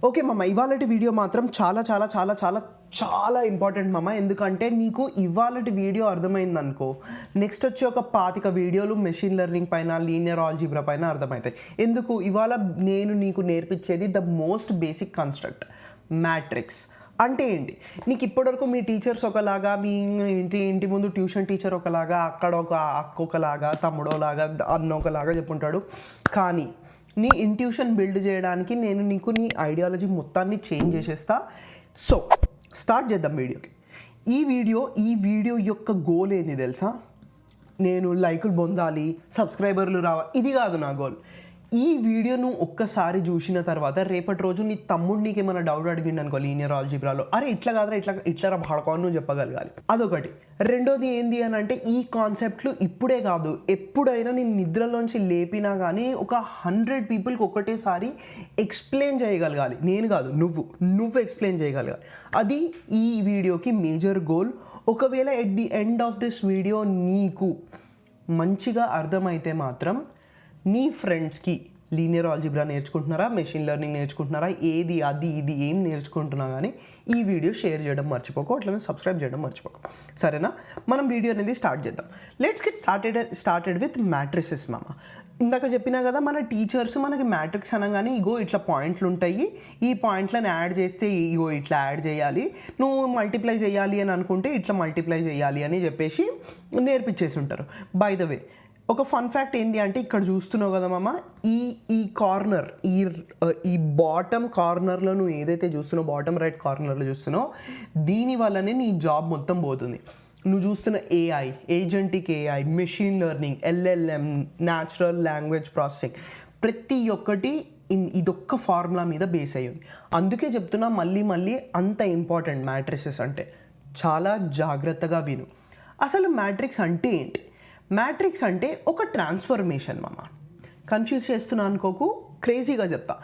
Okay మామ, ఇవాళటి video మాత్రం చాలా చాలా చాలా చాలా చాలా ఇంపార్టెంట్ మామ. ఎందుకంటే నీకు ఇవాళటి వీడియో అర్థమైందనుకో, నెక్స్ట్ వచ్చి ఒక 25 వీడియోలు మెషిన్ లెర్నింగ్ పైన, లీనియర్ ఆల్జీబ్రా పైన అర్థమవుతాయి. ఎందుకు? ఇవాళ నేను నీకు నేర్పించేది the most basic construct, matrix. అంటే ఏంటి? నీకు ఇప్పటివరకు మీ టీచర్స్ ఒకలాగా, మీ ఇంటి ముందు ట్యూషన్ టీచర్ ఒకలాగా, అక్కడ ఒక అక్క ఒకలాగా, తమ్ముడోలాగా, అన్న ఒకలాగా చెప్పుంటాడు. కానీ నీ ఇంట్యూషన్ బిల్డ్ చేయడానికి నేను నీకు నీ ఐడియాలజీ మొత్తాన్ని చేంజ్ చేసేస్తా. సో స్టార్ట్ చేద్దాం వీడియోకి. ఈ వీడియో యొక్క గోల్ ఏంది తెలుసా? నేను లైకులు పొందాలి, సబ్స్క్రైబర్లు రావాలి, ఇది కాదు నా గోల్. ఈ వీడియోను ఒక్కసారి చూసిన తర్వాత రేపటి రోజు నీ తమ్ముడు నీకు ఏమైనా డౌట్ అడిగిండు అనుకో లీనియర్ ఆల్జీబ్రాలో, అరే ఇట్లా కాదురా, ఇట్లా భాడకో నువ్వు చెప్పగలగాలి. అదొకటి. రెండోది ఏంది అని అంటే, ఈ కాన్సెప్ట్లు ఇప్పుడే కాదు, ఎప్పుడైనా నేను నిద్రలోంచి లేపినా కానీ ఒక 100 పీపుల్కి ఒకటేసారి ఎక్స్ప్లెయిన్ చేయగలగాలి. నేను కాదు, నువ్వు ఎక్స్ప్లెయిన్ చేయగలగాలి. అది ఈ వీడియోకి మేజర్ గోల్. ఒకవేళ at the end of this video నీకు మంచిగా అర్థమైతే మాత్రం నీ ఫ్రెండ్స్కి లీనియర్ ఆల్జీబ్రా నేర్చుకుంటున్నారా, మెషిన్ లెర్నింగ్ నేర్చుకుంటున్నారా, ఏది అది ఇది ఏం నేర్చుకుంటున్నా కానీ ఈ వీడియో షేర్ చేయడం మర్చిపోకు, అట్లనే సబ్స్క్రైబ్ చేయడం మర్చిపోకు. సరేనా? మనం వీడియో అనేది స్టార్ట్ చేద్దాం. Let's get started with matrices మామ. ఇందాక చెప్పినా కదా, మన టీచర్స్ మనకి మ్యాట్రిక్స్ అనగానే ఇగో ఇట్లా పాయింట్లు ఉంటాయి, ఈ పాయింట్లను యాడ్ చేస్తే ఇగో ఇట్లా యాడ్ చేయాలి, నువ్వు మల్టిప్లై చేయాలి అని అనుకుంటే ఇట్లా మల్టిప్లై చేయాలి అని చెప్పేసి నేర్పించేసి ఉంటారు. బై ద వే, ఒక ఫన్ ఫ్యాక్ట్ ఏంటి అంటే, ఇక్కడ చూస్తున్నావు కదా మామ, ఈ కార్నర్, ఈ బాటమ్ కార్నర్లో నువ్వు ఏదైతే చూస్తున్నావు, బాటమ్ రైట్ కార్నర్లో చూస్తున్నావు, దీనివల్లనే నీ జాబ్ మొత్తం పోతుంది. నువ్వు చూస్తున్న AI, agentic AI, machine learning, LLM, natural language processing, ప్రతి ఒక్కటి ఇదొక్క ఫార్ములా మీద బేస్ అయ్యింది. అందుకే చెప్తున్నా మళ్ళీ అంత ఇంపార్టెంట్ మ్యాట్రిసెస్ అంటే. చాలా జాగ్రత్తగా విను. అసలు మ్యాట్రిక్స్ అంటే ఏంటి? మ్యాట్రిక్స్ అంటే ఒక ట్రాన్స్ఫర్మేషన్ మామ. కన్ఫ్యూజ్ చేస్తున్నా అనుకోకు, క్రేజీగా చెప్తా.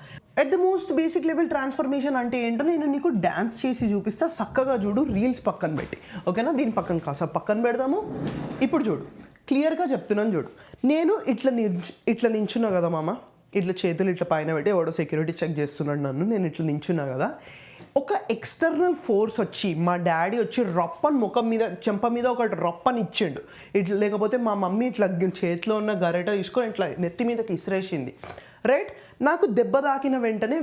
At the most basic level transformation అంటే ఏంటో నేను నీకు డ్యాన్స్ చేసి చూపిస్తా. చక్కగా చూడు, రీల్స్ పక్కన పెట్టి, ఓకేనా? దీని పక్కన పెడదాము. ఇప్పుడు చూడు, క్లియర్గా చెప్తున్నాను చూడు. నేను ఇట్లా నించున్నా కదా మామ, ఇట్లా చేతులు ఇట్లా పైన పెట్టి ఎవడో సెక్యూరిటీ చెక్ చేస్తున్నాడు నన్ను, నేను ఇట్లా నించున్నా కదా. ఒక ఎక్స్టర్నల్ ఫోర్స్ వచ్చి, మా డాడీ వచ్చి రప్పని ముఖం మీద, చెంప మీద ఒకటి రప్పని ఇచ్చిండు ఇట్లా, లేకపోతే మా మమ్మీ ఇట్లా చేతిలో ఉన్న గరిట తీసుకొని ఇట్లా నెత్తి మీదకి ఇసిరేసింది, రైట్? నాకు దెబ్బ తాకిన వెంటనే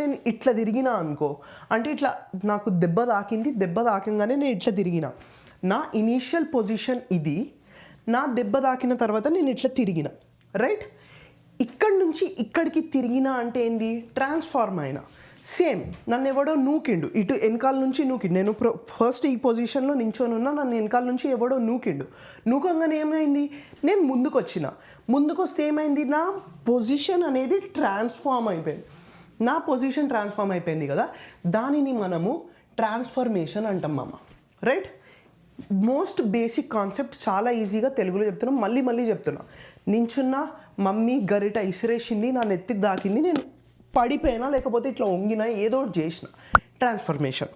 నేను ఇట్లా తిరిగినా అనుకో, అంటే ఇట్లా నాకు దెబ్బ తాకంగానే నేను ఇట్లా తిరిగిన. నా ఇనీషియల్ పొజిషన్ ఇది, నా దెబ్బ తాకిన తర్వాత నేను ఇట్లా తిరిగిన, రైట్? ఇక్కడి నుంచి ఇక్కడికి తిరిగిన అంటే ఏంది? ట్రాన్స్ఫార్మ్ అయినా. సేమ్ నన్ను ఎవడో నూకిండు, ఇటు వెనకాల నుంచి నూకిండు. నేను ఫస్ట్ ఈ పొజిషన్లో నించొని ఉన్నా, నన్ను వెనకాల నుంచి ఎవడో నూకంగానే ఏమైంది? నేను ముందుకు వస్తే ఏమైంది? నా పొజిషన్ అనేది ట్రాన్స్ఫార్మ్ అయిపోయింది కదా. దానిని మనము ట్రాన్స్ఫర్మేషన్ అంటాం మామ, రైట్? మోస్ట్ బేసిక్ కాన్సెప్ట్, చాలా ఈజీగా తెలుగులో చెప్తున్నాం, మళ్ళీ చెప్తున్నా. నించున్నా, మమ్మీ గరిట ఇసిరేసింది, నా నెత్తికి దాకింది, నేను పడిపోయినా లేకపోతే ఇట్లా వంగినా, ఏదో ఒకటి చేసిన, ట్రాన్స్ఫర్మేషన్,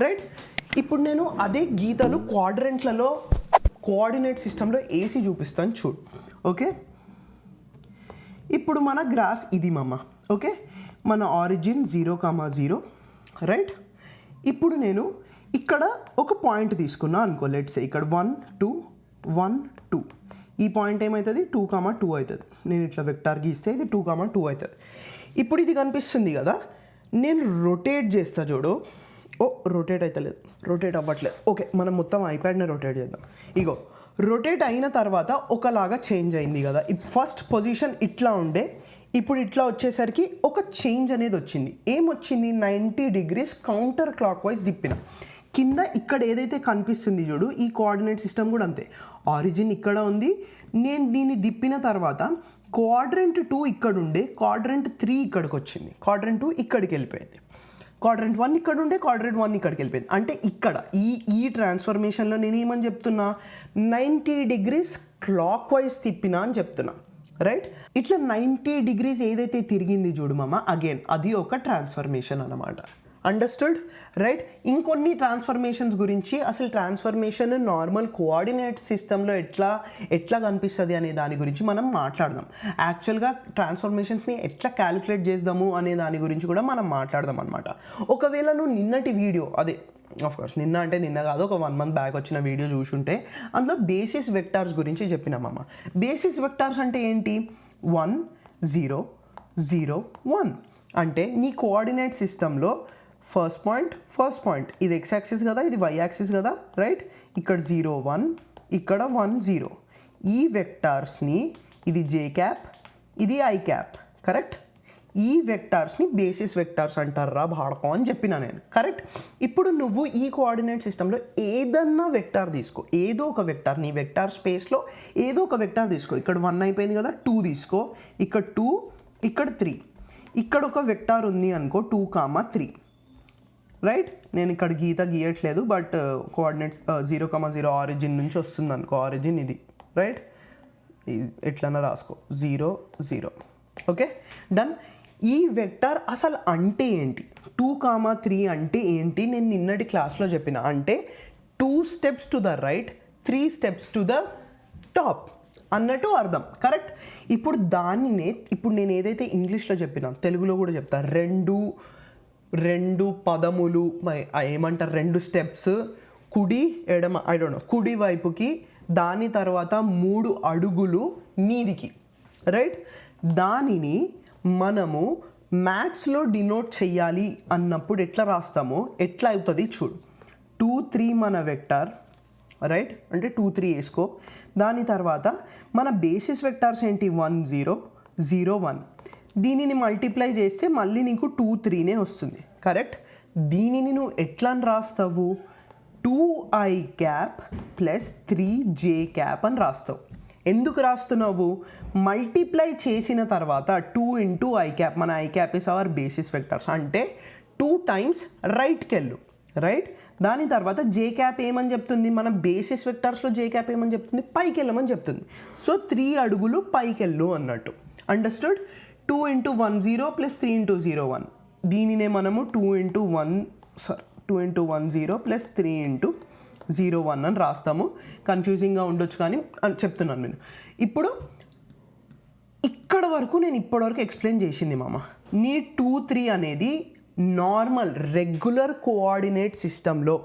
రైట్? ఇప్పుడు నేను అదే గీతలు క్వాడ్రెంట్లలో, కోఆర్డినేట్ సిస్టంలో వేసి చూపిస్తాను చూడు, ఓకే? ఇప్పుడు మన గ్రాఫ్ ఇది మామ, ఓకే? మన ఆరిజిన్ 0,0, రైట్? ఇప్పుడు నేను ఇక్కడ ఒక పాయింట్ తీసుకున్నా అనుకో, లెట్స్ సే ఇక్కడ 1 2 1 2, ఈ పాయింట్ ఏమవుతుంది? 2,2 అవుతుంది. నేను ఇట్లా వెక్టార్ గీస్తే ఇది 2,2 అవుతుంది. ఇప్పుడు ఇది కనిపిస్తుంది కదా, నేను రొటేట్ చేస్తా చూడు. రొటేట్ అవ్వట్లేదు. ఓకే, మనం మొత్తం ఐప్యాడ్ని రొటేట్ చేద్దాం. ఇగో రొటేట్ అయిన తర్వాత ఒకలాగా చేంజ్ అయింది కదా. ఫస్ట్ పొజిషన్ ఇట్లా ఉండే, ఇప్పుడు ఇట్లా వచ్చేసరికి ఒక చేంజ్ అనేది వచ్చింది. ఏమొచ్చింది? 90 degrees కౌంటర్ క్లాక్ వైజ్ తిప్పిన. కింద ఇక్కడ ఏదైతే కనిపిస్తుంది చూడు, ఈ కోఆర్డినేట్ సిస్టమ్ కూడా అంతే. ఆరిజిన్ ఇక్కడ ఉంది, నేను దీన్ని తిప్పిన తర్వాత క్వాడ్రెంట్ 2 ఇక్కడ ఉండే, క్వాడ్రెంట్ 3 ఇక్కడికి వచ్చింది, క్వాడ్రెంట్ 2 ఇక్కడికి వెళ్ళిపోయింది, క్వాడ్రెంట్ 1 ఇక్కడ ఉండే, క్వాడ్రెంట్ 1 ఇక్కడికి వెళ్ళిపోయింది. అంటే ఇక్కడ ఈ ట్రాన్స్ఫర్మేషన్లో నేను ఏమని చెప్తున్నా? 90 degrees క్లాక్ వైజ్ తిప్పినా అని చెప్తున్నా, రైట్? ఇట్లా 90 degrees ఏదైతే తిరిగింది చూడు మామ, అగైన్ అది ఒక ట్రాన్స్ఫర్మేషన్ అన్నమాట. Understood right. ఇంకొన్ని ట్రాన్స్ఫర్మేషన్స్ గురించి, అసలు ట్రాన్స్ఫర్మేషన్ నార్మల్ కోఆర్డినేట్ సిస్టంలో ఎట్లా కనిపిస్తుంది అనే దాని గురించి మనం మాట్లాడదాం. యాక్చువల్గా ట్రాన్స్ఫర్మేషన్స్ని ఎట్లా క్యాలిక్యులేట్ చేద్దాము అనే దాని గురించి కూడా మనం మాట్లాడదాం అనమాట. ఒకవేళ నువ్వు నిన్నటి వీడియో, అదే ఆఫ్కోర్స్ నిన్న కాదు, ఒక 1 month బ్యాక్ వచ్చిన వీడియో చూసుంటే అందులో బేసిస్ వెక్టార్స్ గురించి చెప్పినామమ్మ. బేసిస్ వెక్టార్స్ అంటే ఏంటి? 1 0 0 1 అంటే నీ కోఆర్డినేట్ సిస్టంలో ఫస్ట్ పాయింట్ ఇది x యాక్సిస్ కదా, ఇది y యాక్సిస్ కదా, రైట్. ఇక్కడ 0 1, ఇక్కడ 1 0. ఈ వెక్టార్స్ని, ఇది j క్యాప్, ఇది i క్యాప్, కరెక్ట్. ఈ వెక్టార్స్ని బేసిస్ వెక్టార్స్ అంటారా భాడకం అని చెప్పినా నేను, కరెక్ట్. ఇప్పుడు నువ్వు ఈ కోఆర్డినేట్ సిస్టంలో ఏదన్నా వెక్టార్ తీసుకో, ఏదో ఒక వెక్టార్, నీ వెక్టార్ స్పేస్లో ఏదో ఒక వెక్టార్ తీసుకో. ఇక్కడ 1 అయిపోయింది కదా, 2 తీసుకో, ఇక్కడ 2, ఇక్కడ 3. ఇక్కడ ఒక వెక్టార్ ఉంది అనుకో 2, 3, రైట్. నేను ఇక్కడ గీయట్లేదు, బట్ కోఆర్డినేట్స్ 0, 0 ఆరిజిన్ నుంచి వస్తుంది అనుకో, ఆరిజిన్ ఇది, రైట్. ఎట్లన్నా రాసుకో 0 0, ఓకే డన్. ఈ వెక్టార్ అసలు అంటే ఏంటి? 2, 3 అంటే ఏంటి? నేను నిన్నటి క్లాస్లో చెప్పిన, అంటే 2 steps to the right, 3 steps to the top అన్నట్టు అర్థం, కరెక్ట్. ఇప్పుడు ఇప్పుడు నేను ఏదైతే ఇంగ్లీష్లో చెప్పినా తెలుగులో కూడా చెప్తా. రెండు పదములు ఏమంటారు, 2 steps కుడి ఎడమ, ఐ డోంట్ నో, కుడి వైపుకి, దాని తర్వాత 3 అడుగులు మీదికి, రైట్. దానిని మనము మ్యాథ్స్లో డినోట్ చెయ్యాలి అన్నప్పుడు ఎట్లా రాస్తామో ఎట్లా అవుతుంది చూడు. 2 3 మన వెక్టార్, రైట్, అంటే 2 3 వేసుకో. దాని తర్వాత మన బేసిస్ వెక్టార్స్ ఏంటి? 1 0 0 1. దీనిని మల్టిప్లై చేస్తే మళ్ళీ నీకు 2 3నే వస్తుంది, కరెక్ట్. దీనిని నువ్వు ఎట్లా రాస్తావు? 2i cap plus 3j cap అని రాస్తావు. ఎందుకు రాస్తున్నావు? మల్టిప్లై చేసిన తర్వాత 2 into i క్యాప్, మన i cap is our basis vectors, అంటే 2 times రైట్కి వెళ్ళు, రైట్. దాని తర్వాత జే క్యాప్ ఏమని చెప్తుంది? మన బేసిస్ వెక్టార్స్లో జే క్యాప్ ఏమని చెప్తుంది? పైకి వెళ్ళమని చెప్తుంది. సో 3 అడుగులు పైకి వెళ్ళు అన్నట్టు, అండర్స్టూడ్. 2 into 1 0 plus 3 into 0 1. దీనినే మనము 2 into 1 0 ప్లస్ 3 into 0 1 అని రాస్తాము. కన్ఫ్యూజింగ్గా ఉండొచ్చు కానీ చెప్తున్నాను నేను. ఇప్పుడు నేను ఇప్పటివరకు ఎక్స్ప్లెయిన్ చేసింది మామ. నీ 2 3 అనేది నార్మల్ రెగ్యులర్ కోఆర్డినేట్ సిస్టంలో,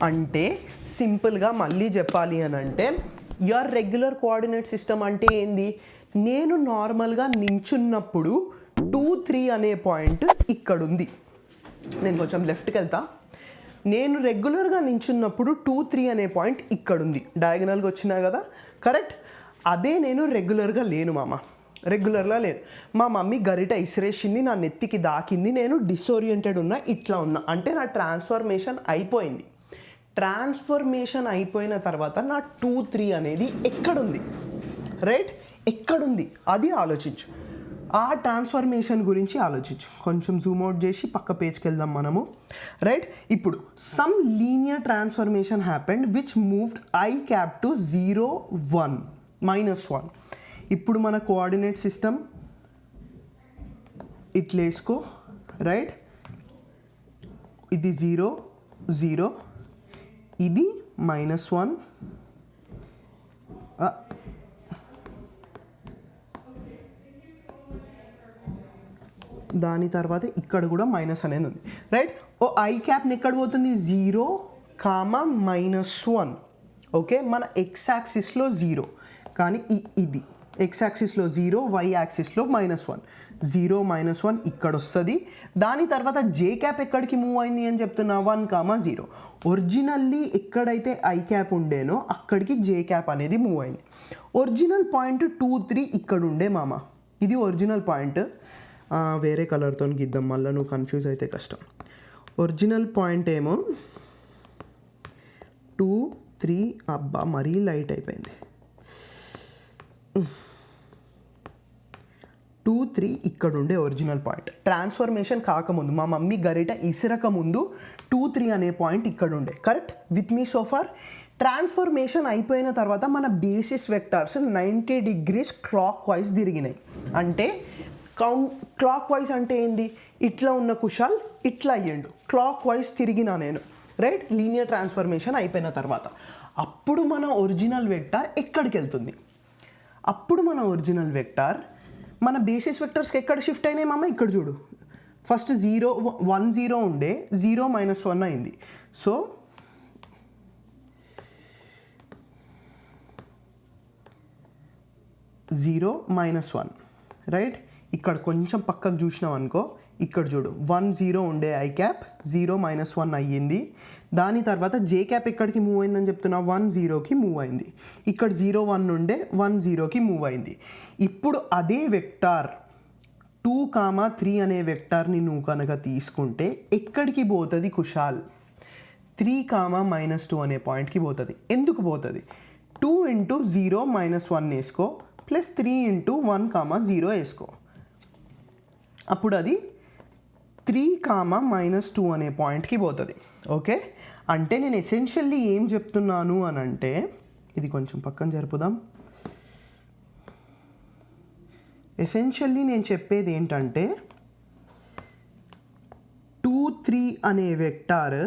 అంటే సింపుల్గా మళ్ళీ చెప్పాలి అని అంటే యువర్ రెగ్యులర్ కోఆర్డినేట్ సిస్టమ్ అంటే ఏంది? నేను నార్మల్గా నించున్నప్పుడు 2 3 అనే పాయింట్ ఇక్కడ ఉంది. నేను కొంచెం లెఫ్ట్కి వెళ్తా. నేను రెగ్యులర్గా నించున్నప్పుడు 2 3 అనే పాయింట్ ఇక్కడ ఉంది, డయాగనల్గా వచ్చినా కదా, కరెక్ట్. అదే నేను రెగ్యులర్గా లేను మామ, రెగ్యులర్గా లేను. మా మమ్మీ గరిట ఇసిరేసింది, నా నెత్తికి దాకింది, నేను డిసోరియంటెడ్ ఉన్నా, ఇట్లా ఉన్నా, అంటే నా ట్రాన్స్ఫర్మేషన్ అయిపోయింది. ట్రాన్స్ఫర్మేషన్ అయిపోయిన తర్వాత నా 2 3 అనేది ఎక్కడుంది, రైట్, ఎక్కడుంది అది ఆలోచించు. ఆ ట్రాన్స్ఫర్మేషన్ గురించి ఆలోచించు. కొంచెం జూమ్ అవుట్ చేసి పక్క పేజ్కి వెళ్దాం మనము, రైట్. ఇప్పుడు some linear transformation happened which moved i cap to 0 1 -1. ఇప్పుడు మన కోఆర్డినేట్ సిస్టమ్ ఇట్లా వేసుకో, రైట్. ఇది 0 0, ఇది -1, దాని తర్వాత ఇక్కడ కూడా మైనస్ అనేది ఉంది, రైట్. ఐ క్యాప్ని ఎక్కడ పోతుంది? 0, -1, ఓకే. మన ఎక్స్ యాక్సిస్లో 0, కానీ ఇది ఎక్స్ యాక్సిస్లో 0, వై యాక్సిస్లో -1. 0 -1 ఇక్కడ వస్తుంది. దాని తర్వాత జే క్యాప్ ఎక్కడికి మూవ్ అయింది అని చెప్తున్నా? 1, 0. ఒరిజినల్లీ ఎక్కడైతే ఐ క్యాప్ ఉండేనో అక్కడికి జే క్యాప్ అనేది మూవ్ అయింది. ఒరిజినల్ పాయింట్ 2 3 ఇక్కడ ఉండే మామ, ఇది ఒరిజినల్ పాయింట్. వేరే కలర్తో గీద్దాం, మళ్ళీ నువ్వు కన్ఫ్యూజ్ అయితే కష్టం. ఒరిజినల్ పాయింట్ ఏమో 2 3, అబ్బా మరీ లైట్ అయిపోయింది. 2 3 ఇక్కడ ఉండే ఒరిజినల్ పాయింట్. ట్రాన్స్ఫర్మేషన్ కాకముందు, మా మమ్మీ గరిట ఇసిరక ముందు 2 3 అనే పాయింట్ ఇక్కడ ఉండే, correct. With me so far. Transformation అయిపోయిన తర్వాత మన basis vectors 90 degrees clockwise తిరిగినాయి. అంటే క్లాక్ వైజ్ అంటే ఏంది? ఇట్లా ఉన్న కుషాల్ ఇట్లా అయ్యిండు, క్లాక్ వైజ్ తిరిగినా నేను, రైట్? లీనియర్ ట్రాన్స్ఫర్మేషన్ అయిపోయిన తర్వాత అప్పుడు మన ఒరిజినల్ వెక్టార్ ఎక్కడికి వెళ్తుంది? అప్పుడు మన ఒరిజినల్ వెక్టార్ మన బేసిస్ వెక్టర్స్కి ఎక్కడ షిఫ్ట్ అయినాయి మామ? ఇక్కడ చూడు, ఫస్ట్ 0 1 0 ఉండే 0 -1 అయింది. So 0 -1, right? ఇక్కడ కొంచెం పక్కకు చూసినాం అనుకో, ఇక్కడ చూడు 1 0 ఉండే ఐ క్యాప్ 0 -1 అయ్యింది. దాని తర్వాత జే క్యాప్ ఎక్కడికి మూవ్ అయిందని చెప్తున్నా? 1 0కి మూవ్ అయింది. ఇక్కడ 0 1 ఉండే 1 0కి మూవ్ అయింది. ఇప్పుడు అదే వెక్టార్ 2, 3 అనే వెక్టార్ని నువ్వు కనుక తీసుకుంటే ఎక్కడికి పోతుంది కుషాల్? 3, -2 అనే పాయింట్కి పోతుంది. ఎందుకు పోతుంది? 2 × 0 -1 వేసుకో, ప్లస్ 3 × 1, 0 వేసుకో. అప్పుడు అది 3, -2 అనే పాయింట్కి పోతుంది. ఓకే, అంటే నేను ఎసెన్షియల్లీ ఏం చెప్తున్నాను అని అంటే, ఇది కొంచెం పక్కన జరుపుదాం. ఎసెన్షియల్లీ నేను చెప్పేది ఏంటంటే 2, 3 అనే వెక్టార్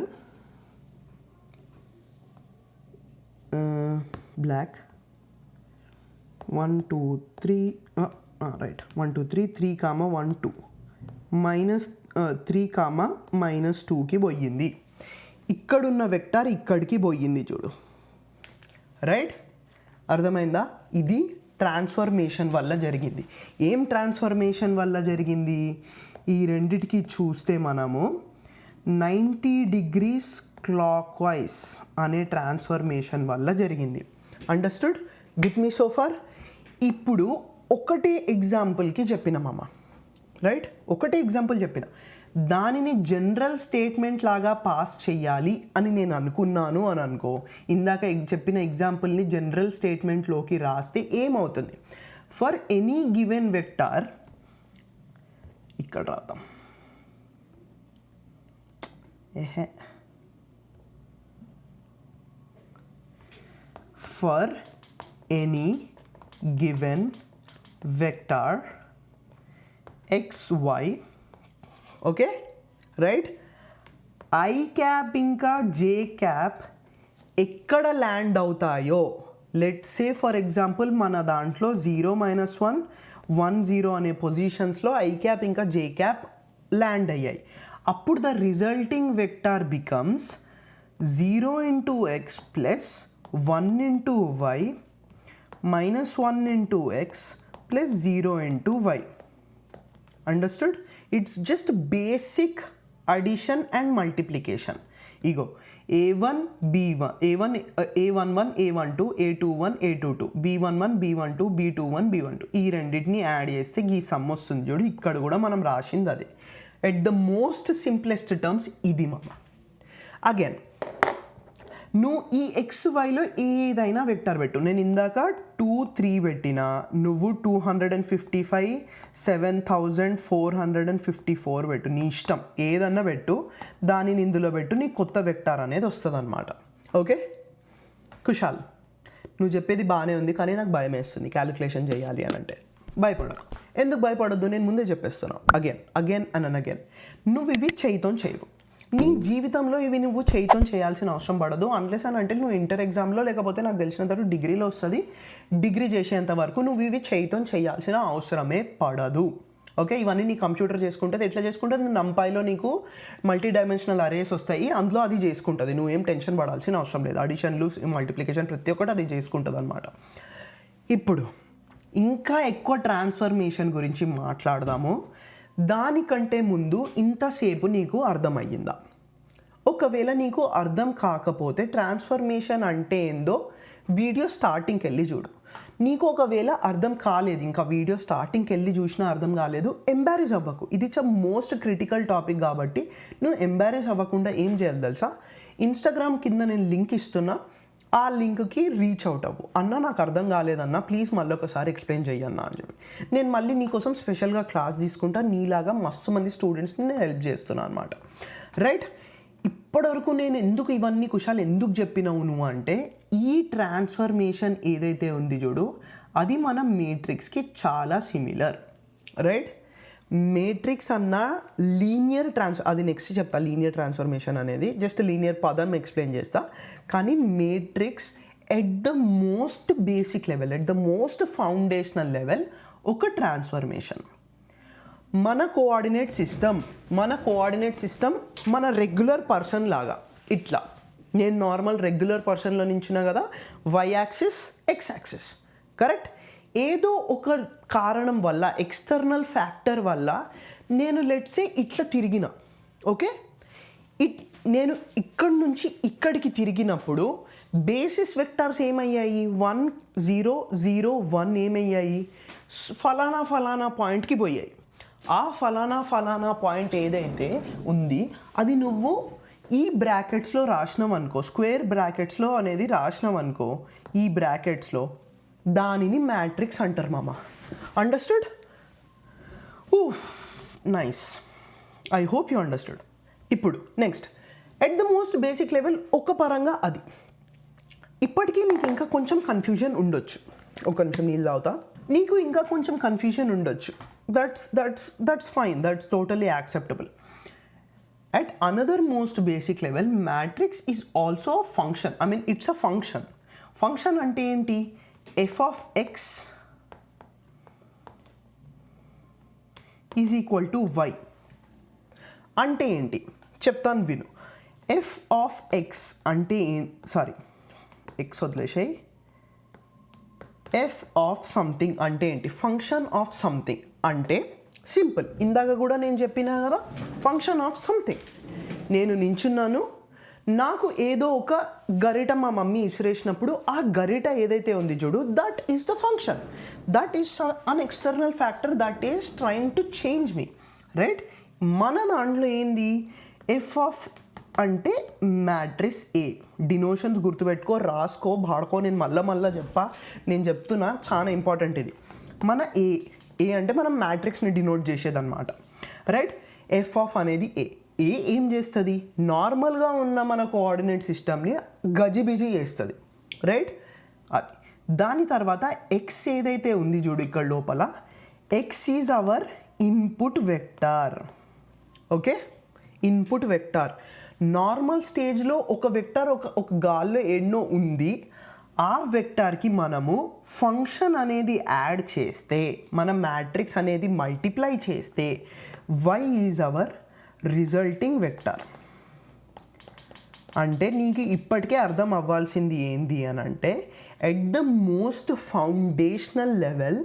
బ్లాక్ 1 2 3 రైట్ 1 2 3 3, 1 2 -3, -2కి పోయింది. ఇక్కడున్న వెక్టార్ ఇక్కడికి పోయింది చూడు, రైట్? అర్థమైందా? ఇది ట్రాన్స్ఫర్మేషన్ వల్ల జరిగింది. ఏం ట్రాన్స్ఫర్మేషన్ వల్ల జరిగింది? ఈ రెండిటికి చూస్తే మనము 90 degrees క్లాక్ వైజ్ అనే ట్రాన్స్ఫర్మేషన్ వల్ల జరిగింది. Understood with me so far? ఇప్పుడు ఒకటే ఎగ్జాంపుల్కి చెప్పినామమ్మ, రైట్? ఒకటే ఎగ్జాంపుల్ చెప్పిన, దానిని జనరల్ స్టేట్మెంట్ లాగా పాస్ చెయ్యాలి అని నేను అనుకున్నాను అని అనుకో, ఇందాక చెప్పిన ఎగ్జాంపుల్ని జనరల్ స్టేట్మెంట్లోకి రాస్తే ఏమవుతుంది? ఫర్ ఎనీ గివెన్ వెక్టార్, ఇక్కడ రాద్దాం, for any given vector xy, okay, right? I cap ఇంకా జే క్యాప్ ఎక్కడ ల్యాండ్ అవుతాయో, లెట్స్ సే ఫర్ ఎగ్జాంపుల్ మన దాంట్లో 0 -1 1 0 అనే పొజిషన్స్లో ఐ క్యాప్ ఇంకా జే క్యాప్ ల్యాండ్ అయ్యాయి. అప్పుడు the resulting vector becomes 0 × x plus 1 × y -1 × x plus 0 × y. Understood? It's just basic addition and multiplication. Ego a1 b1 a11 a12 a21 a22 b11 b12 b21 b12 ఈ రెండింటిని add చేస్తే ఈ some వస్తుంది చూడు. ఇక్కడ కూడా మనం రాసింది అదే. At the most simplest terms ఇది మామ. అగైన్ నువ్వు ఈ XYలో ఏదైనా వెక్టర్ పెట్టు. నేను ఇందాక 2 3 పెట్టినా, నువ్వు 255 7454 పెట్టు, నీ ఇష్టం ఏదన్నా పెట్టు, దానిని ఇందులో పెట్టు, నీ కొత్త వెక్టార్ అనేది వస్తుంది అనమాట. ఓకే కుషాల్, నువ్వు చెప్పేది బాగానే ఉంది, కానీ నాకు భయం వేస్తుంది క్యాలిక్యులేషన్ చేయాలి అని అంటే. భయపడకు. ఎందుకు భయపడొద్దు? నేను ముందే చెప్పేస్తున్నాను. అగైన్ అండ్ అగైన్ నువ్వు ఇవి చేయితో చేయవు. నీ జీవితంలో ఇవి నువ్వు చేయితో చేయాల్సిన అవసరం పడదు. అన్లెస్ అని అంటే నువ్వు ఇంటర్ ఎగ్జామ్లో, లేకపోతే నాకు తెలిసినంత డిగ్రీలో వస్తుంది, డిగ్రీ చేసేంత వరకు నువ్వు ఇవి చేయితో చేయాల్సిన అవసరమే పడదు. ఓకే, ఇవన్నీ నీ కంప్యూటర్ చేసుకుంటుంది. ఎట్లా చేసుకుంటుంది? నంపాయిలో నీకు మల్టీ డైమెన్షనల్ అరేస్ వస్తాయి, అందులో అది చేసుకుంటుంది. నువ్వేం టెన్షన్ పడాల్సిన అవసరం లేదు. అడిషన్లు, మల్టిప్లికేషన్ ప్రతి ఒక్కటి అది చేసుకుంటుంది అనమాట. ఇప్పుడు ఇంకా ఎక్కువ ట్రాన్స్ఫర్మేషన్ గురించి మాట్లాడదాము. దానికంటే ముందు ఇంతసేపు నీకు అర్థమయ్యిందా? ఒకవేళ నీకు అర్థం కాకపోతే ట్రాన్స్ఫర్మేషన్ అంటే ఏందో వీడియో స్టార్టింగ్కి వెళ్ళి చూడు. నీకు ఒకవేళ అర్థం కాలేదు, ఇంకా వీడియో స్టార్టింగ్కి వెళ్ళి చూసినా అర్థం కాలేదు, ఎంబారెస్ అవ్వకు. ఇది మోస్ట్ క్రిటికల్ టాపిక్ కాబట్టి నువ్వు ఎంబారెస్ అవ్వకుండా ఏం చేయాలి తెలుసా? ఇన్స్టాగ్రామ్ కింద నేను లింక్ ఇస్తున్నా, ఆ లింక్కి రీచ్ అవుట్ అవ్వు. అన్న నాకు అర్థం కాలేదన్నా, ప్లీజ్ మళ్ళీ ఒకసారి ఎక్స్ప్లెయిన్ చెయ్యన్నా అని చెప్పి నేను మళ్ళీ నీకోసం స్పెషల్గా క్లాస్ తీసుకుంటా. నీలాగా మస్తు మంది స్టూడెంట్స్ని నేను హెల్ప్ చేస్తున్నాను అనమాట. రైట్? ఇప్పటివరకు నేను ఎందుకు ఇవన్నీ కుషాలు ఎందుకు చెప్పినావు నువ్వు అంటే, ఈ ట్రాన్స్ఫర్మేషన్ ఏదైతే ఉంది చూడు, అది మన మేట్రిక్స్కి చాలా సిమిలర్. రైట్? మేట్రిక్స్ అన్న లీనియర్ అది నెక్స్ట్ చెప్తా. లీనియర్ ట్రాన్స్ఫర్మేషన్ అనేది జస్ట్ లీనియర్ పదం ఎక్స్ప్లెయిన్ చేస్తా. కానీ matrix at the most basic level, at the most foundational level ఒక ట్రాన్స్ఫర్మేషన్. మన కోఆర్డినేట్ సిస్టమ్ మన రెగ్యులర్ పర్సన్ లాగా ఇట్లా నేను నార్మల్ రెగ్యులర్ పర్సన్లో నించున్నా కదా, Y axis X axis, correct. ఏదో ఒక కారణం వల్ల, ఎక్స్టర్నల్ ఫ్యాక్టర్ వల్ల నేను లెట్సే ఇట్లా తిరిగిన, ఓకే. నేను ఇక్కడి నుంచి ఇక్కడికి తిరిగినప్పుడు బేసిస్ వెక్టార్స్ ఏమయ్యాయి, 1 0 0 1 ఏమయ్యాయి, ఫలానా పాయింట్కి పోయాయి. ఆ ఫలానా పాయింట్ ఏదైతే ఉంది అది నువ్వు ఈ బ్రాకెట్స్లో రాసినాం అనుకో, స్క్వేర్ బ్రాకెట్స్లో అనేది రాసినాం అనుకో, ఈ బ్రాకెట్స్లో, దానిని మ్యాట్రిక్స్ అంటారు మామ. Understood? Nice, I hope you understood. ఇప్పుడు next at the most basic level ఒక పరంగా అది. ఇప్పటికీ నీకు ఇంకా కొంచెం కన్ఫ్యూజన్ ఉండొచ్చు, ఒక నిమిషం నీళ్ళు తాగుతా. నీకు ఇంకా కొంచెం కన్ఫ్యూజన్ ఉండొచ్చు. That's fine, that's totally acceptable. At another most basic level, matrix is also a function. I mean, it's a function. Function ante enti? F of x is equal to y. Ante enti? Cheptanu vinu. F of x ante x వదిలేసాయి. F of something ante enti? Function of something అంటే simple. ఇందాక కూడా నేను చెప్పినా కదా, function of something. నేను నించున్నాను, నాకు ఏదో ఒక గరిట మా మమ్మీ ఇసిరేసినప్పుడు ఆ గరిట ఏదైతే ఉంది చూడు, that is the function. That is an external factor that is trying to change me, right. మన దాంట్లో ఏంది, ఎఫ్ ఆఫ్ అంటే మ్యాట్రిక్స్ ఏ. డినోషన్స్ గుర్తుపెట్టుకో, రాసుకో, భాడుకో. నేను మళ్ళా నేను చెప్తున్నా, చాలా ఇంపార్టెంట్ ఇది. మన ఏ అంటే మనం మ్యాట్రిక్స్ని డినోట్ చేసేదన్నమాట, రైట్. ఎఫ్ ఆఫ్ అనేది ఏ ఏం చేస్తుంది, నార్మల్గా ఉన్న మన కోఆర్డినేట్ సిస్టమ్ని గజిబిజి చేస్తుంది, రైట్. అది దాని తర్వాత ఎక్స్ ఏదైతే ఉంది చూడు ఇక్కడ లోపల, X is our input vector, okay. Input vector normal స్టేజ్లో ఒక వెక్టార్ ఒక గాల్లో ఎన్నో ఉంది, ఆ వెక్టార్కి మనము ఫంక్షన్ అనేది యాడ్ చేస్తే, మన మ్యాట్రిక్స్ అనేది మల్టిప్లై చేస్తే, y is our resulting vector. అంటే నీకు ఇప్పటికే అర్థం అవ్వాల్సింది ఏంది అని అంటే, at the most foundational level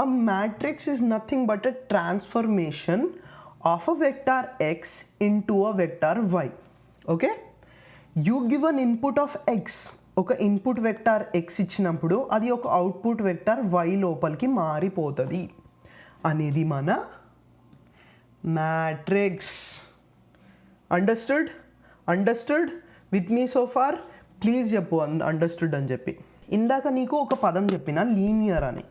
a matrix is nothing but a transformation of a vector x into a vector y, okay. You give an input of x, ఒక input vector X ఇచ్చినప్పుడు అది ఒక అవుట్పుట్ వెక్టార్ వై లోపలికి మారిపోతుంది అనేది మన matrix. Understood with me so far? Please చెప్పు understood అని చెప్పి. ఇందాక నీకు ఒక పదం చెప్పిన లీనియర్ అని,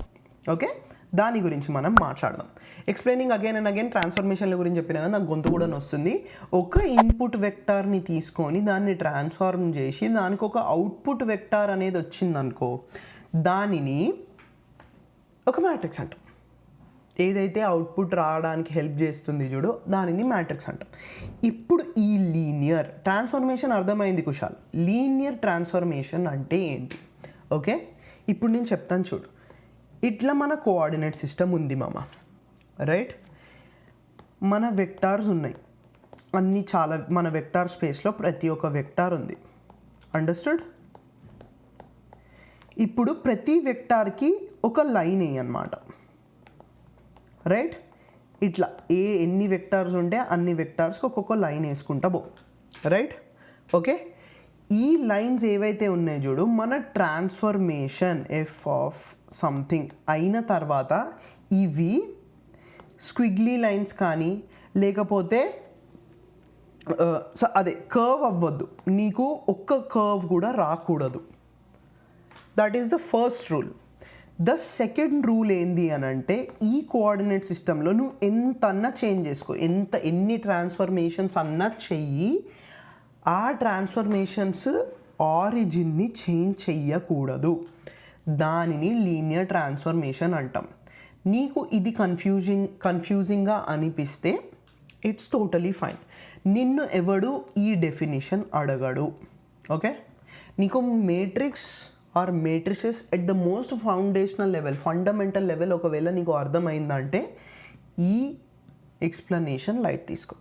ఓకే. దాని గురించి మనం మాట్లాడదాం. Explaining again and again. ట్రాన్స్ఫర్మేషన్ల గురించి చెప్పినా కానీ నాకు గొంతు కూడా వస్తుంది. ఒక ఇన్పుట్ వెక్టార్ని తీసుకొని దాన్ని ట్రాన్స్ఫార్మ్ చేసి దానికి ఒక అవుట్పుట్ వెక్టార్ అనేది వచ్చిందనుకో, దానిని ఒక మ్యాట్రిక్స్ అంటాం. ఏదైతే అవుట్పుట్ రావడానికి హెల్ప్ చేస్తుంది చూడు, దానిని మ్యాట్రిక్స్ అంటాం. ఇప్పుడు ఈ లీనియర్ ట్రాన్స్ఫర్మేషన్ అర్థమైంది కుశాల్. లీనియర్ ట్రాన్స్ఫర్మేషన్ అంటే ఏంటి, ఓకే. ఇప్పుడు నేను చెప్తాను చూడు. ఇట్లా మన కోఆర్డినేట్ సిస్టమ్ ఉంది మామ, రైట్. మన వెక్టార్స్ ఉన్నాయి అన్నీ, చాలా. మన వెక్టార్ స్పేస్లో ప్రతి ఒక్క వెక్టార్ ఉంది. అండర్స్టూడ్? ఇప్పుడు ప్రతి వెక్టార్కి ఒక లైన్ అన్నమాట, రైట్. ఇట్లా ఎన్ని వెక్టార్స్ ఉంటే అన్ని వెక్టార్స్కి ఒక్కొక్క లైన్ వేసుకుంటా పో, రైట్, ఓకే. ఈ లైన్స్ ఏవైతే ఉన్నాయో చూడు, మన ట్రాన్స్ఫర్మేషన్ ఎఫ్ ఆఫ్ సంథింగ్ అయిన తర్వాత ఇవి స్క్విగ్లీ లైన్స్ కానీ లేకపోతే అదే కర్వ్ అవ్వద్దు, నీకు ఒక్క కర్వ్ కూడా రాకూడదు. That is the first rule. The second rule ఏంది అని అంటే, ఈ కోఆర్డినేట్ సిస్టంలో నువ్వు ఎంతన్నా చేంజ్ చేసుకో, ఎన్ని ట్రాన్స్ఫర్మేషన్స్ అన్నా చెయ్యి, ఆ ట్రాన్స్ఫర్మేషన్స్ ఆరిజిన్ని చేంజ్ చెయ్యకూడదు. దానిని లీనియర్ ట్రాన్స్ఫర్మేషన్ అంటాం. నీకు ఇది కన్ఫ్యూజింగ్గా అనిపిస్తే ఇట్స్ టోటలీ ఫైన్. నిన్ను ఎవడు ఈ డెఫినిషన్ అడగడు. ఓకే, నీకు matrix or matrices at the most foundational level, fundamental level ఒకవేళ నీకు అర్థమైందంటే ఈ ఎక్స్ప్లెనేషన్ లైట్ తీసుకో.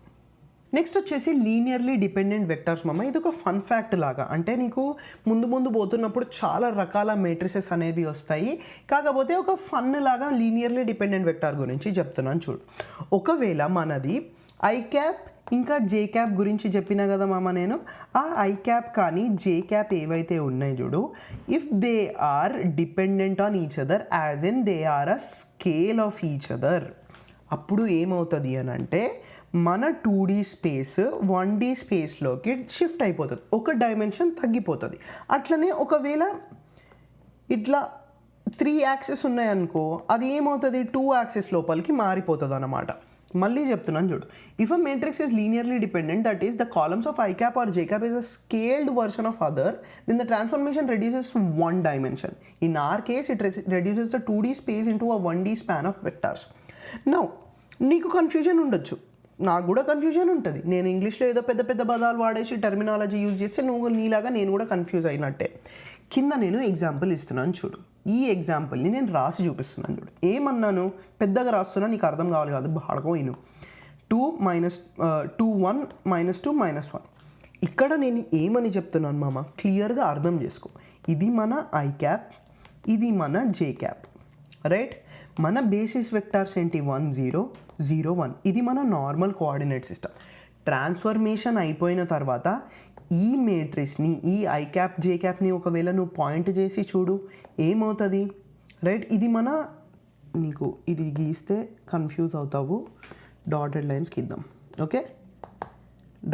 నెక్స్ట్ వచ్చేసి లీనియర్లీ డిపెండెంట్ వెక్టర్స్ మామ. ఇది ఒక ఫన్ ఫ్యాక్ట్ లాగా, అంటే నీకు ముందు పోతున్నప్పుడు చాలా రకాల మేట్రిసెస్ అనేవి వస్తాయి, కాకపోతే ఒక ఫన్ లాగా లీనియర్లీ డిపెండెంట్ వెక్టర్ గురించి చెప్తున్నాను చూడు. ఒకవేళ మనది ఐ క్యాప్ ఇంకా జే క్యాప్ గురించి చెప్పినా కదా మామ నేను, ఆ ఐ క్యాప్ కానీ జే క్యాప్ ఏవైతే ఉన్నాయి చూడు, if they are dependent on each other as in they are a scale of each other, అప్పుడు ఏమవుతుంది అని అంటే మన 2D స్పేస్ 1D స్పేస్లోకి షిఫ్ట్ అయిపోతుంది, ఒక డైమెన్షన్ తగ్గిపోతుంది. అట్లనే ఒకవేళ ఇట్లా 3 యాక్సెస్ ఉన్నాయనుకో, అది ఏమవుతుంది 2 యాక్సెస్ లోపలికి మారిపోతుంది అన్నమాట. మళ్ళీ చెప్తున్నాను చూడు, if a matrix is linearly dependent, that is the columns of I cap or J cap is a scaled version of other, then the transformation reduces to 1 dimension. In our case it reduces the 2D space into a 1D span of vectors. Now నీకు confusion ఉండొచ్చు, నాకు కూడా confusion ఉంటుంది. నేను ఇంగ్లీష్లో ఏదో పెద్ద పెద్ద పదాలు వాడేసి టర్మినాలజీ యూజ్ చేస్తే నువ్వు నీలాగా నేను కూడా కన్ఫ్యూజ్ అయినట్టే. కింద నేను ఎగ్జాంపుల్ ఇస్తున్నాను చూడు, ఈ ఎగ్జాంపుల్ని నేను రాసి చూపిస్తున్నాను చూడు. ఏమన్నాను, పెద్దగా రాస్తున్నా, నీకు అర్థం కావాలి కాదు, బాగా విను. 2 1 -2 -1. ఇక్కడ నేను ఏమని చెప్తున్నాను మామ, క్లియర్గా అర్థం చేసుకో. ఇది మన ఐ క్యాప్, ఇది మన జే క్యాప్, రైట్. మన బేసిస్ వెక్టార్స్ ఏంటి 1 0 0 1. ఇది మన నార్మల్ కోఆర్డినేట్ సిస్టమ్. ట్రాన్స్ఫర్మేషన్ అయిపోయిన తర్వాత ఈ మేట్రిక్స్ని, ఈ ఐ క్యాప్ జే క్యాప్ని ఒకవేళ నువ్వు పాయింట్ చేసి చూడు ఏమవుతుంది, రైట్. ఇది మన, నీకు ఇది గీస్తే కన్ఫ్యూజ్ అవుతావు, డాటెడ్ లైన్స్కి ఇద్దాం. ఓకే,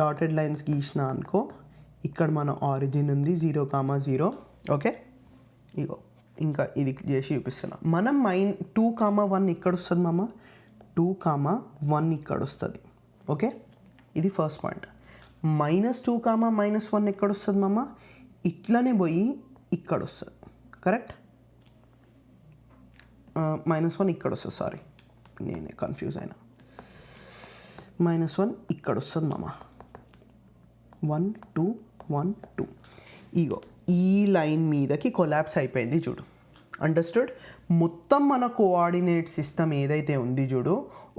డాటెడ్ లైన్స్ గీసిన అనుకో, ఇక్కడ మన ఆరిజిన్ ఉంది 0 0. ఓకే, ఇగో ఇంకా ఇది చేసి చూపిస్తున్నా. మనం 2 1 ఇక్కడ వస్తుంది మామ, 2 1 ఇక్కడ వస్తుంది. ఓకే, ఇది ఫస్ట్ పాయింట్. -2 -1 ఎక్కడ వస్తుంది మామ, ఇట్లనే పోయి ఇక్కడ వస్తుంది, కరెక్ట్. -1 ఇక్కడ వస్తుంది, సారీ నేనే కన్ఫ్యూజ్ అయినా. -1 ఇక్కడ వస్తుంది మామ, 1 2 1 2. ఇగో ఈ లైన్ మీదకి కొలాప్స్ అయిపోయింది చూడు, అండర్స్టూడ్. మొత్తం మన కోఆర్డినేట్ సిస్టమ్ ఏదైతే ఉంది చూడు,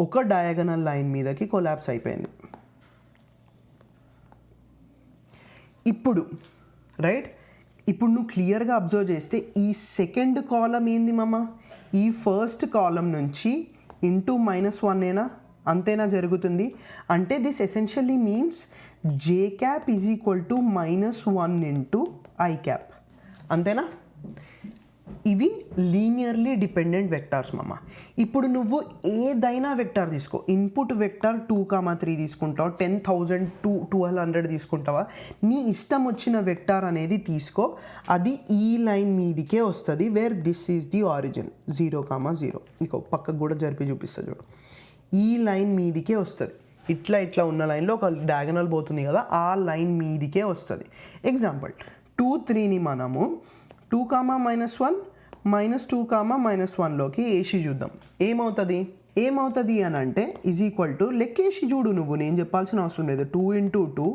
ఒక డయాగనల్ లైన్ మీదకి కొలాప్స్ అయిపోయింది. ఇప్పుడు రైట్, ఇప్పుడు నువ్వు క్లియర్గా అబ్జర్వ్ చేస్తే ఈ సెకండ్ కాలం ఏంది మామ, ఈ ఫస్ట్ కాలం నుంచి ఇంటూ -1 అంతేనా జరుగుతుంది. అంటే this essentially means J cap is equal to -1 into I cap, అంతేనా. ఇవి లీనియర్లీ డిపెండెంట్ వెక్టార్స్ మామ. ఇప్పుడు నువ్వు ఏదైనా వెక్టార్ తీసుకో, ఇన్పుట్ వెక్టార్ 2 3 తీసుకుంటావు, 10,000 1200 తీసుకుంటావా, నీ ఇష్టం వచ్చిన వెక్టార్ అనేది తీసుకో, అది ఈ లైన్ మీదికే వస్తుంది, where this is the origin 0 0. ఇంకో పక్కకు కూడా జరిపి చూపిస్తా చూడు, ఈ లైన్ మీదికే వస్తుంది. ఇట్లా ఉన్న లైన్లో ఒక డయాగనల్ పోతుంది కదా, ఆ లైన్ మీదికే వస్తుంది. ఎగ్జాంపుల్ 2 3ని మనము 2 -1 -2 -1లోకి వేసి చూద్దాం, ఏమవుతుంది అని అంటే ఈజ్ ఈక్వల్ టు, లెక్కేసి చూడు నువ్వు, నేను చెప్పాల్సిన అవసరం లేదు. 2 × 2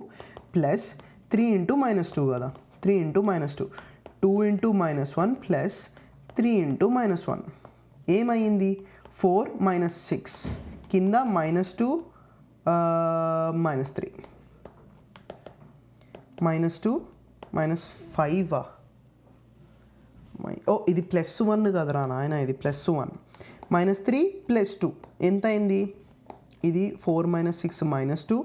ప్లస్ 3 × -2 కదా, 3 × -2, 2 × -1 ప్లస్ 3 × -1 ఏమైంది, 4 -6, కింద -2 -3, -2 -5. ఓ ఇది +1 కదరా నాయన, ఇది +1. -3 +2 ఎంత అయింది, ఇది 4 -6 -2,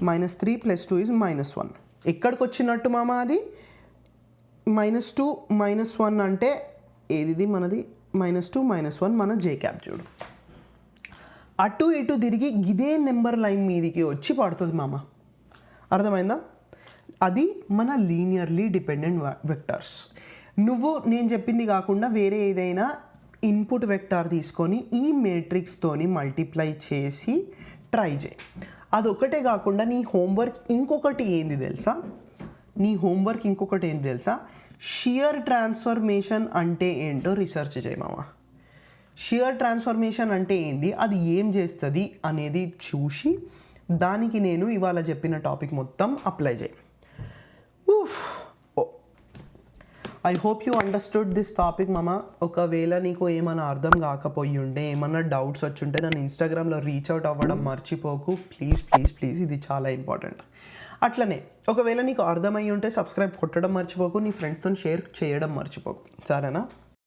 -3 +2 is -1. ఎక్కడికి వచ్చినట్టు మామ అది, -2 -1 అంటే ఏది మనది, -2 -1 మన జే క్యాప్ చూడు, అటు ఇటు తిరిగి ఇదే నెంబర్ లైన్ మీదికి వచ్చి పడుతుంది మామ, అర్థమైందా. అది మన లీనియర్లీ డిపెండెంట్ వెక్టార్స్. నువ్వు నేను చెప్పింది కాకుండా వేరే ఏదైనా ఇన్పుట్ వెక్టార్ తీసుకొని ఈ మేట్రిక్స్తోని మల్టిప్లై చేసి ట్రై చేయి. అదొకటే కాకుండా నీ హోంవర్క్ ఇంకొకటి ఏంది తెలుసా, షియర్ ట్రాన్స్ఫర్మేషన్ అంటే ఏంటో రీసెర్చ్ చేయి మామ. షియర్ ట్రాన్స్ఫర్మేషన్ అంటే ఏంది, అది ఏం చేస్తుంది అనేది చూసి దానికి నేను ఇవాళ చెప్పిన టాపిక్ మొత్తం అప్లై చేయి. I hope you understood this topic మామ. ఒకవేళ నీకు ఏమైనా అర్థం కాకపోయి ఉంటే, ఏమన్నా డౌట్స్ వచ్చి ఉంటే నన్ను ఇన్స్టాగ్రామ్లో రీచ్ అవుట్ అవ్వడం మర్చిపోకు ప్లీజ్ ప్లీజ్ ప్లీజ్, ఇది చాలా ఇంపార్టెంట్. అట్లనే ఒకవేళ నీకు అర్థమయ్యి ఉంటే సబ్స్క్రైబ్ కొట్టడం మర్చిపోకు, నీ ఫ్రెండ్స్తో షేర్ చేయడం మర్చిపోకు, సరేనా?